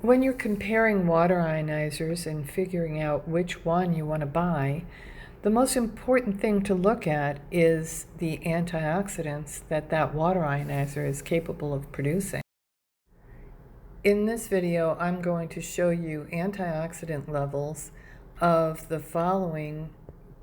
When you're comparing water ionizers and figuring out which one you want to buy, the most important thing to look at is the antioxidants that water ionizer is capable of producing. In this video, I'm going to show you antioxidant levels of the following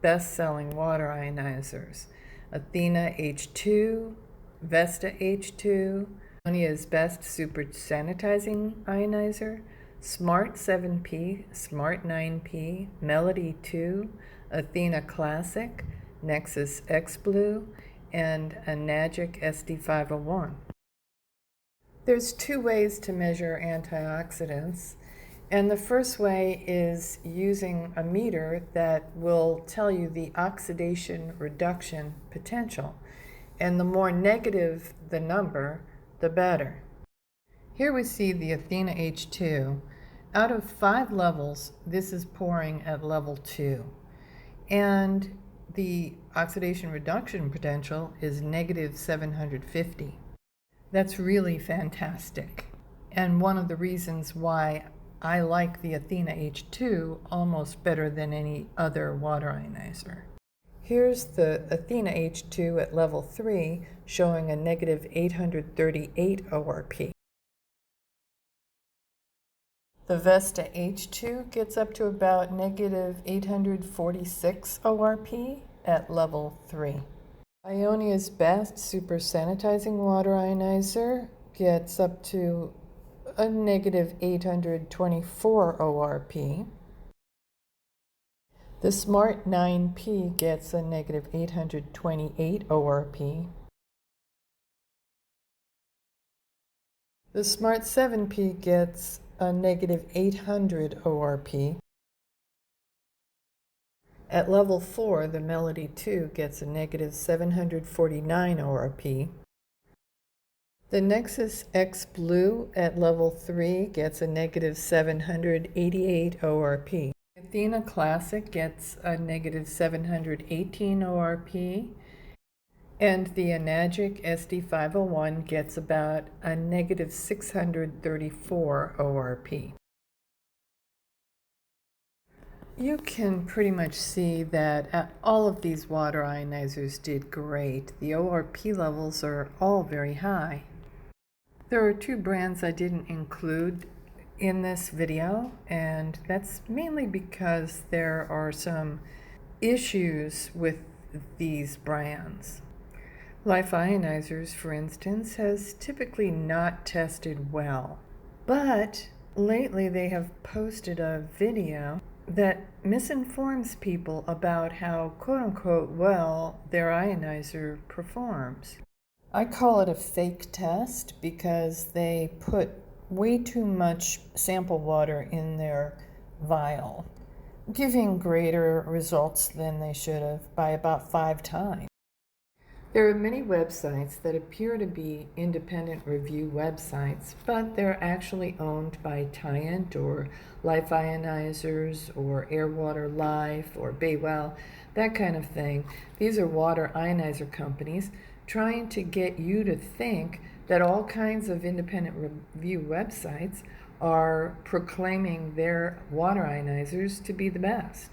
best-selling water ionizers: Athena H2, Vesta H2, Ionia's Best Super Sanitizing Ionizer, Smart 7P, Smart 9P, Melody 2, Athena Classic, Nexus X-Blue, and Enagic SD501. There's two ways to measure antioxidants, and the first way is using a meter that will tell you the oxidation reduction potential, and the more negative the number, the better. Here we see the Athena H2. Out of 5 levels, this is pouring at level 2, and the oxidation reduction potential is negative 750. That's really fantastic, and one of the reasons why I like the Athena H2 almost better than any other water ionizer. Here's the Athena H2 at level 3 showing a negative 838 ORP. The Vesta H2 gets up to about negative 846 ORP at level 3. Ionia's Best Super Sanitizing Water Ionizer gets up to a negative 824 ORP. The Smart 9P gets a negative 828 ORP. The Smart 7P gets a negative 800 ORP. At level 4, the Melody 2 gets a negative 749 ORP. The Nexus X-Blue at level 3 gets a negative 788 ORP. Athena Classic gets a negative 718 ORP, and the Enagic SD501 gets about a negative 634 ORP. You can pretty much see that all of these water ionizers did great. The ORP levels are all very high. There are 2 brands I didn't include in this video, and that's mainly because there are some issues with these brands. Lifeionizers, for instance, has typically not tested well, but lately they have posted a video that misinforms people about how quote-unquote well their ionizer performs. I call it a fake test because they put way too much sample water in their vial, giving greater results than they should have by about 5 times. There are many websites that appear to be independent review websites, but they're actually owned by Tyent or Lifeionizers or Airwater Life or Baywell, that kind of thing. These are water ionizer companies trying to get you to think that all kinds of independent review websites are proclaiming their water ionizers to be the best.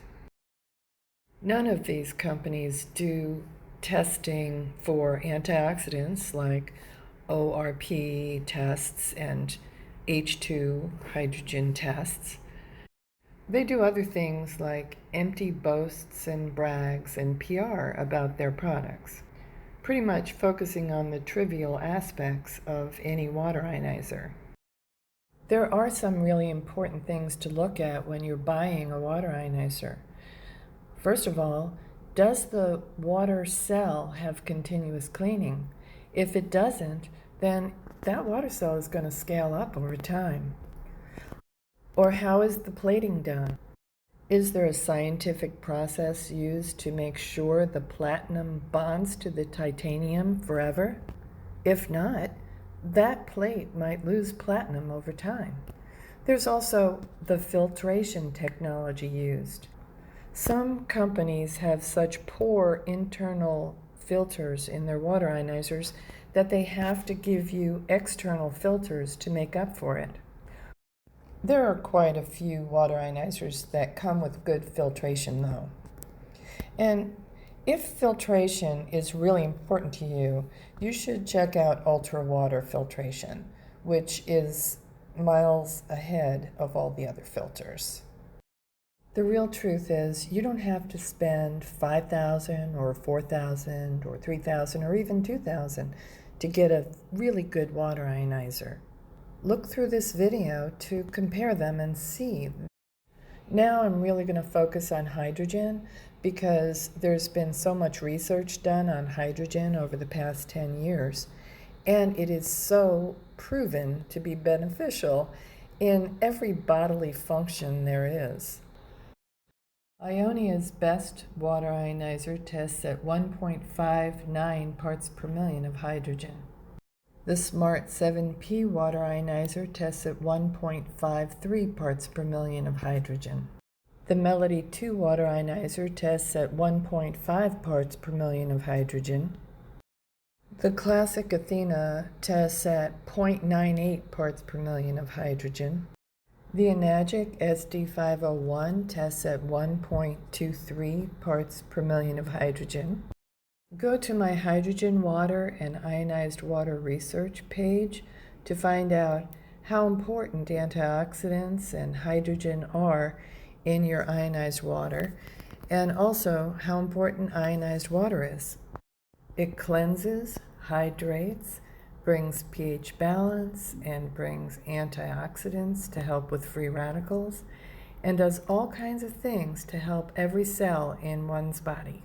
None of these companies do testing for antioxidants like ORP tests and H2 hydrogen tests. They do other things like empty boasts and brags and PR about their products, pretty much focusing on the trivial aspects of any water ionizer. There are some really important things to look at when you're buying a water ionizer. First of all, does the water cell have continuous cleaning? If it doesn't, then that water cell is going to scale up over time. Or how is the plating done? Is there a scientific process used to make sure the platinum bonds to the titanium forever? If not, that plate might lose platinum over time. There's also the filtration technology used. Some companies have such poor internal filters in their water ionizers that they have to give you external filters to make up for it. There are quite a few water ionizers that come with good filtration though. And if filtration is really important to you, you should check out ultra water filtration, which is miles ahead of all the other filters. The real truth is you don't have to spend $5,000 or $4,000 or $3,000 or even $2,000 to get a really good water ionizer. Look through this video to compare them and see. Now I'm really going to focus on hydrogen because there's been so much research done on hydrogen over the past 10 years, and it is so proven to be beneficial in every bodily function there is. Ionia's best water ionizer tests at 1.59 parts per million of hydrogen. The Smart 7P water ionizer tests at 1.53 parts per million of hydrogen. The Melody 2 water ionizer tests at 1.5 parts per million of hydrogen. The Classic Athena tests at 0.98 parts per million of hydrogen. The Enagic SD501 tests at 1.23 parts per million of hydrogen. Go to my hydrogen water and ionized water research page to find out how important antioxidants and hydrogen are in your ionized water, and also how important ionized water is. It cleanses, hydrates, brings pH balance, and brings antioxidants to help with free radicals, and does all kinds of things to help every cell in one's body.